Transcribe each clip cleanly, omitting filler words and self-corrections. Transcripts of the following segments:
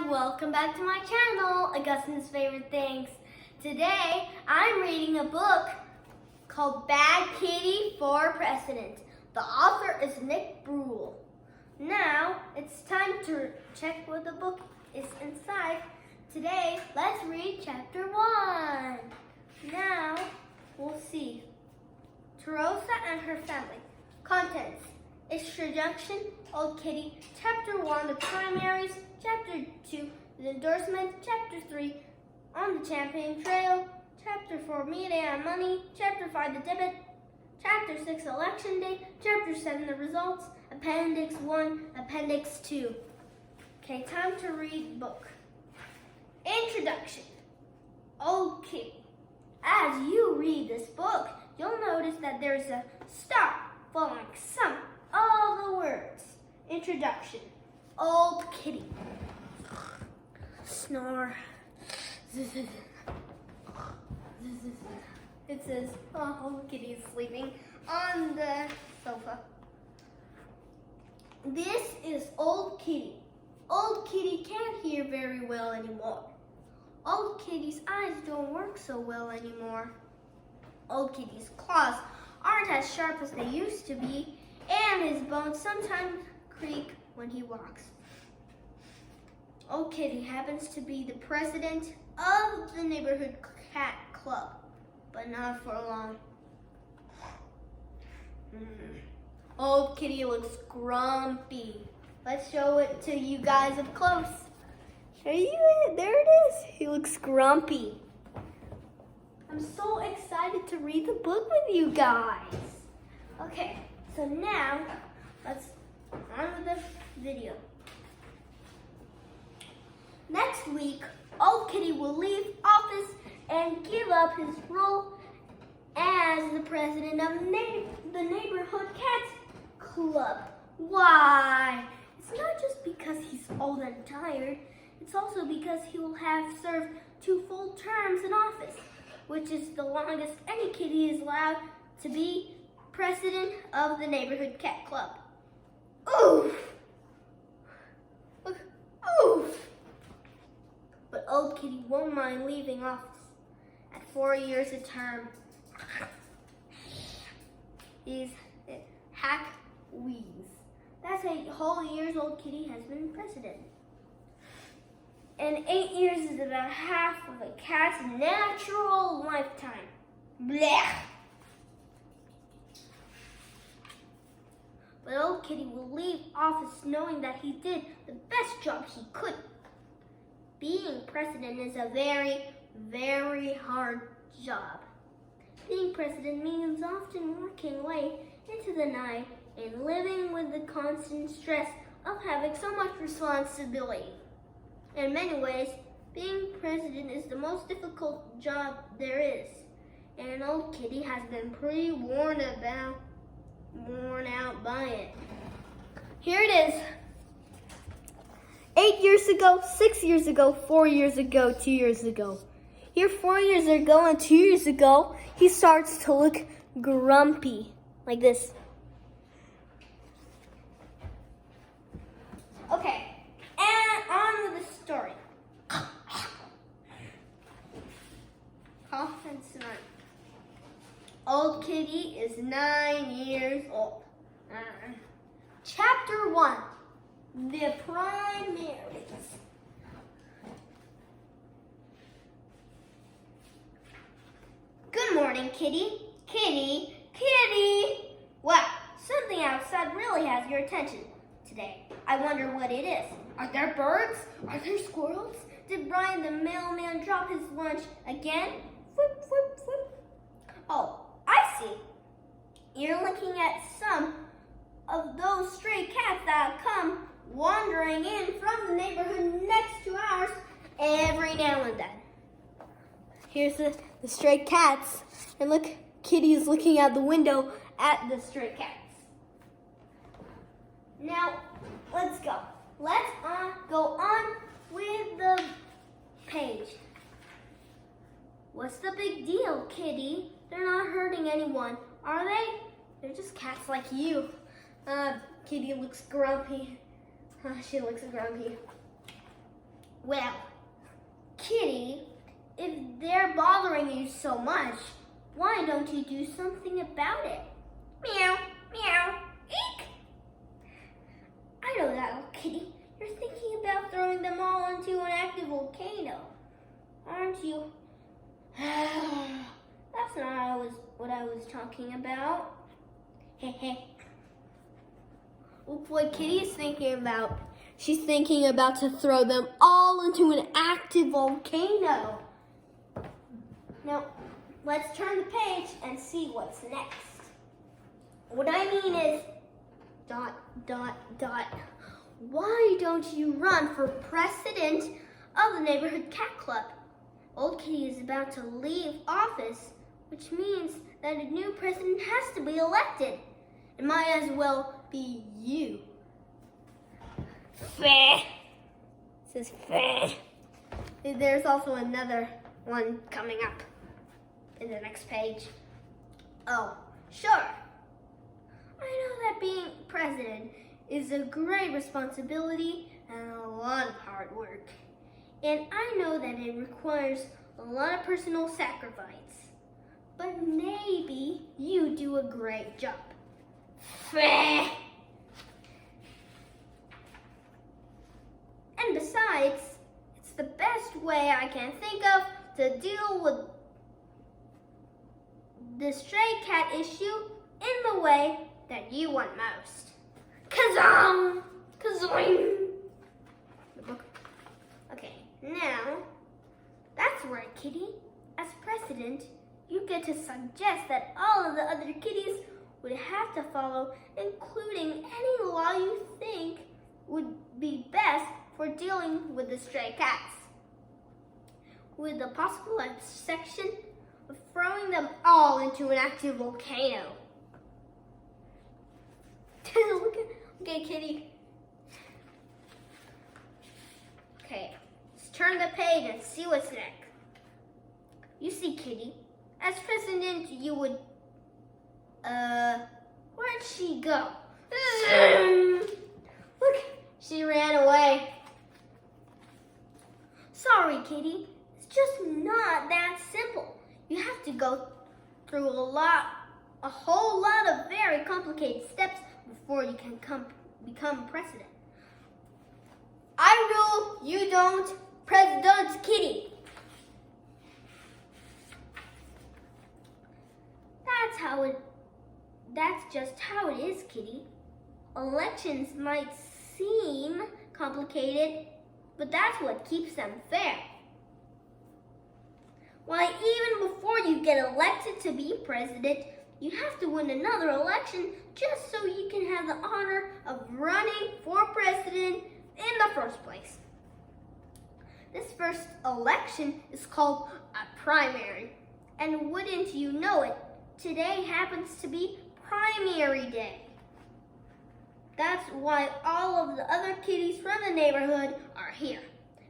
welcome back to my channel, Agustin's Favorite Things. Today, I'm reading a book called Bad Kitty for President. The author is Nick Brule. Now, it's time to check what the book is inside. Today, let's read chapter 1. Now, we'll see. Terosa and her family. Contents. Introduction, Old Kitty. Chapter 1, the primaries. Chapter 2, the endorsement. Chapter 3, on the campaign trail. Chapter 4, media and money. Chapter 5, the debate. Chapter 6, election day. Chapter 7, the results. Appendix 1, Appendix 2. Okay, time to read the book. Introduction. Old Kitty. As you read this book, you'll notice that there's a stop following some of the words. Introduction. Old Kitty. Snore. It says, oh, Old Kitty is sleeping on the sofa. This is Old Kitty. Old Kitty can't hear very well anymore. Old Kitty's eyes don't work so well anymore. Old Kitty's claws aren't as sharp as they used to be, and his bones sometimes creak when he walks. Old Kitty happens to be the president of the neighborhood cat club, but not for long. Old Kitty looks grumpy. Let's show it to you guys up close. There it is. He looks grumpy. I'm so excited to read the book with you guys. Okay, so now let's on with the video. Next week, Old Kitty will leave office and give up his role as the president of the neighborhood cat club. Why? It's not just because he's old and tired. It's also because he will have served 2 full terms in office, which is the longest any kitty is allowed to be president of the neighborhood cat club. Oof! Oof! But Old Kitty won't mind leaving office at 4 years a term. He's hack wheeze. That's 8 whole years Old Kitty has been president. And 8 years is about half of a cat's natural lifetime. Blech! But Old Kitty will leave office knowing that he did the best job he could. Being president is a very, very hard job. Being president means often working late into the night and living with the constant stress of having so much responsibility. In many ways, being president is the most difficult job there is, and Old Kitty has been pretty worn out by it. Here it is. 8 years ago, 6 years ago, 4 years ago, 2 years ago. Here 4 years ago and 2 years ago, he starts to look grumpy, like this. Okay, and on with the story. Cough and snort. Old Kitty is 9 years old. Chapter 1, the primaries. Good morning, Kitty. Kitty, Kitty. Wow, something outside really has your attention today. I wonder what it is. Are there birds? Are there squirrels? Did Brian the mailman drop his lunch again? Whoop, whoop, whoop. Oh, I see. You're looking at some of those stray cats that come wandering in from the neighborhood next to ours every now and then. Here's the stray cats. And look, Kitty is looking out the window at the stray cats. Now, let's go. Let's go on with the page. What's the big deal, Kitty? They're not hurting anyone, are they? They're just cats like you. Kitty looks grumpy. She looks grumpy. Well, Kitty, if they're bothering you so much, why don't you do something about it? Meow, meow, eek! I know that, little kitty. You're thinking about throwing them all into an active volcano, aren't you? That's not what I was talking about. Heh. Look what Kitty's thinking about. She's thinking about to throw them all into an active volcano. Now, let's turn the page and see what's next. What I mean is, ... Why don't you run for president of the neighborhood cat club? Old Kitty is about to leave office, which means that a new president has to be elected. It might as well be you. Feh. This is feh. There's also another one coming up in the next page. Oh, sure. I know that being president is a great responsibility and a lot of hard work. And I know that it requires a lot of personal sacrifice. But maybe you do a great job. Feh. And besides, it's the best way I can think of to deal with the stray cat issue in the way that you want most. Kazam! Kazoing! Okay, now, that's right, Kitty. As president, you get to suggest that all of the other kitties would have to follow, including any law you think would be best for dealing with the stray cats, with the possible exception of throwing them all into an active volcano. Okay, Kitty. Okay, let's turn the page and see what's next. You see, Kitty, as president, you would, where'd she go? Look, she ran away. Sorry, Kitty, it's just not that simple. You have to go through a whole lot of very complicated steps before you can become president. I rule, you don't, President Kitty. That's just how it is, Kitty. Elections might seem complicated, but that's what keeps them fair. Why, even before you get elected to be president, you have to win another election just so you can have the honor of running for president in the first place. This first election is called a primary. And wouldn't you know it, today happens to be primary day. That's why all of the other kitties from the neighborhood are here.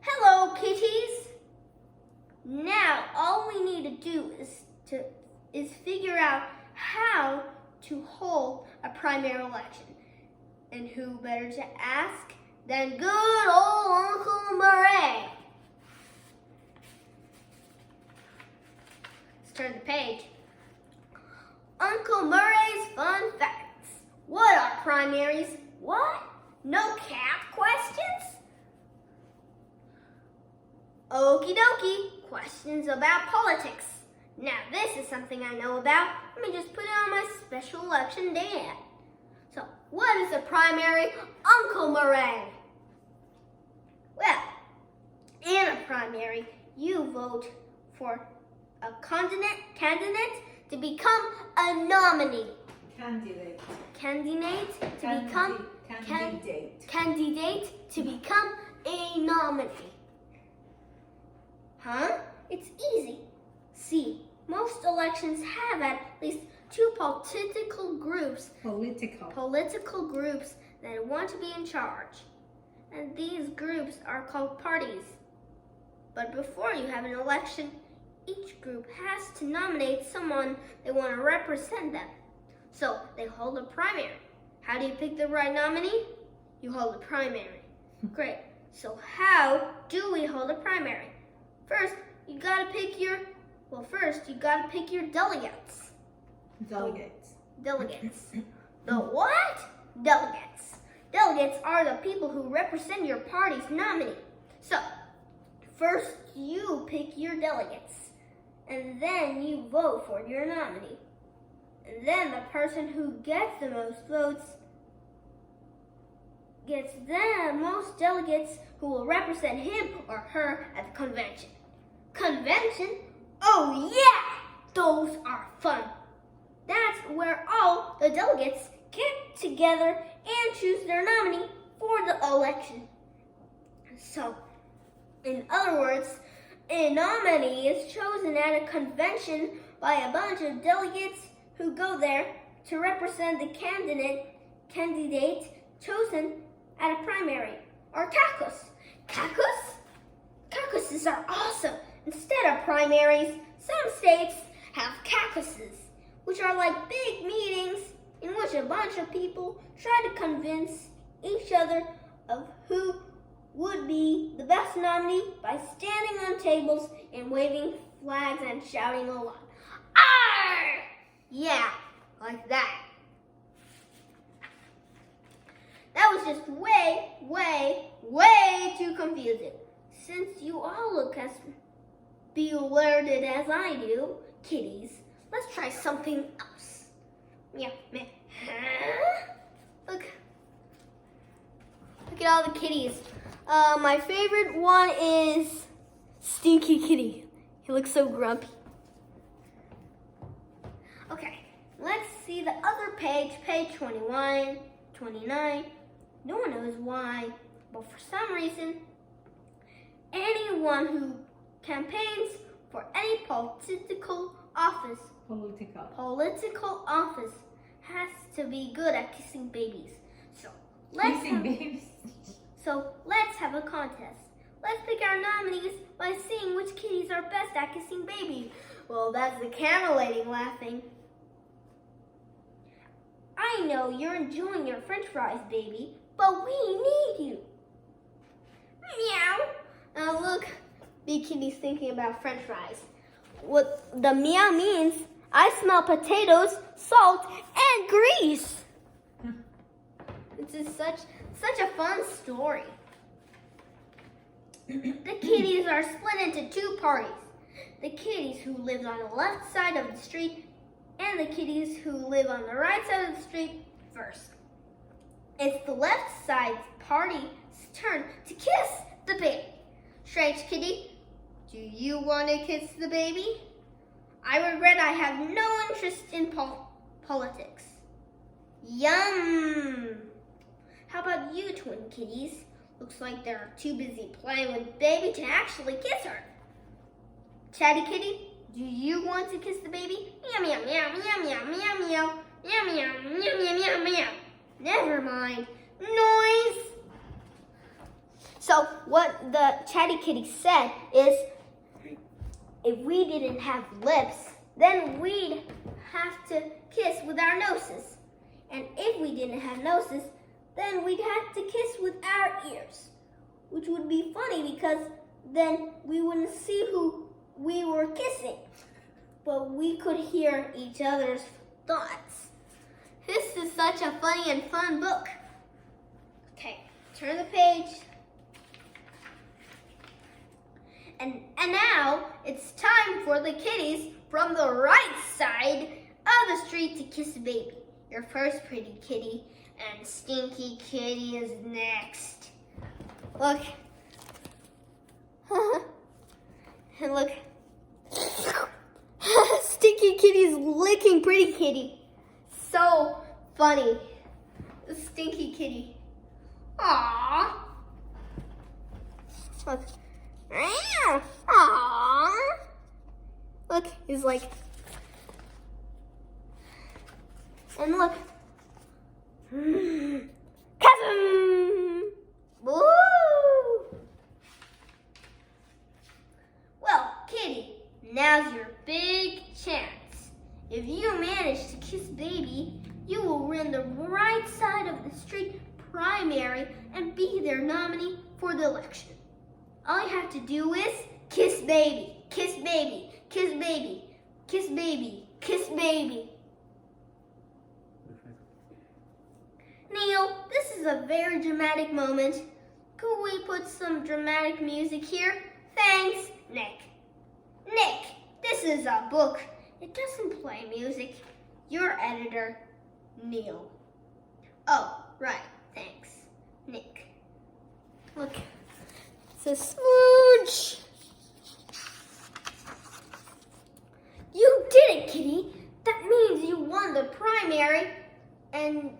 Hello, kitties! Now, all we need to do is figure out how to hold a primary election. And who better to ask than good old Uncle Murray? Let's turn the page. Uncle Murray's fun facts. What are primaries? What? No cat questions? Okie dokie, questions about politics. Now this is something I know about. Let me just put it on my special election day ad. So, what is a primary, Uncle Murray? Well, in a primary, you vote for a candidate to become a nominee. Candidate to become a nominee. Huh? It's easy. See, most elections have at least two political groups that want to be in charge. And these groups are called parties. But before you have an election, each group has to nominate someone they want to represent them. So they hold a primary. How do you pick the right nominee? You hold a primary. Great. So how do we hold a primary? First, you gotta pick your delegates. Delegates. The what? Delegates. Delegates are the people who represent your party's nominee. So, first you pick your delegates, and then you vote for your nominee. And then the person who gets the most votes gets the most delegates who will represent him or her at the convention. Convention? Oh yeah! Those are fun. That's where all the delegates get together and choose their nominee for the election. So, in other words, a nominee is chosen at a convention by a bunch of delegates who go there to represent the candidate chosen at a primary, or caucus. Caucuses are awesome. Instead of primaries, some states have caucuses, which are like big meetings in which a bunch of people try to convince each other of who would be the best nominee by standing on tables and waving flags and shouting a lot. Arr! Yeah, like that. That was just way too confusing. Since you all look as bewildered as I do, kitties, let's try something else. Yeah, look at all the kitties. My favorite one is Stinky Kitty. He looks so grumpy. Okay, let's see the other page, page 21, 29. No one knows why, but for some reason, anyone who campaigns for any political office has to be good at kissing babies. So let's have a contest. Let's pick our nominees by seeing which kitties are best at kissing babies. Well, that's the camera lady laughing. I know you're enjoying your French fries, baby, but we need you. Meow. Now look, big kitty's thinking about French fries. What the meow means, I smell potatoes, salt, and grease. This is such a fun story. The kitties are split into two parties. The kitties who live on the left side of the street and the kitties who live on the right side of the street first. It's the left side party's turn to kiss the baby. Strange kitty, do you want to kiss the baby? I regret I have no interest in politics. Yum! How about you, twin kitties? Looks like they're too busy playing with baby to actually kiss her. Chatty kitty, do you want to kiss the baby? Meow, meow, meow, meow, meow, meow, meow, meow, meow, meow, meow, meow, meow. Never mind. Noise! So what the chatty kitty said is, if we didn't have lips, then we'd have to kiss with our noses. And if we didn't have noses, then we'd have to kiss with our ears. Which would be funny because then we wouldn't see who we were kissing. But we could hear each other's thoughts. This is such a funny and fun book. Okay, turn the page. And now it's time for the kitties from the right side of the street to kiss a baby. Your first pretty kitty and Stinky Kitty is next. Look. And look. Stinky Kitty's licking Pretty Kitty. So funny. The Stinky Kitty. Aww. Look. Aww. Look, he's like. And look. Cousin! Woo! Well, Kitty, now's your big chance. If you manage to kiss baby, you will win the right side of the street primary and be their nominee for the election. All you have to do is kiss baby, kiss baby, kiss baby, kiss baby, kiss baby. Neil, this is a very dramatic moment. Could we put some dramatic music here? Thanks, Nick. Nick, this is a book. It doesn't play music. Your editor, Neil. Oh, right, thanks, Nick. Look, it's a smooch. You did it, Kitty. That means you won the primary, and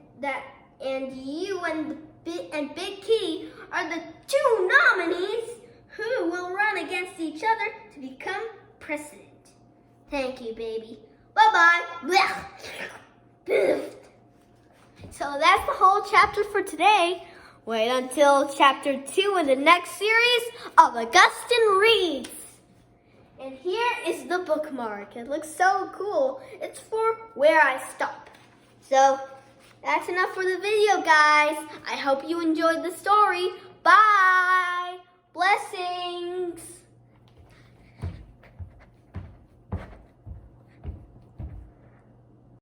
you and Big Kitty are the two nominees who will run against each other to become president. Thank you, baby. Bye-bye. So that's the whole chapter for today. Wait until chapter 2 in the next series of Agustín Reads. And here is the bookmark. It looks so cool. It's for where I stop. So that's enough for the video, guys. I hope you enjoyed the story. Bye. Blessings.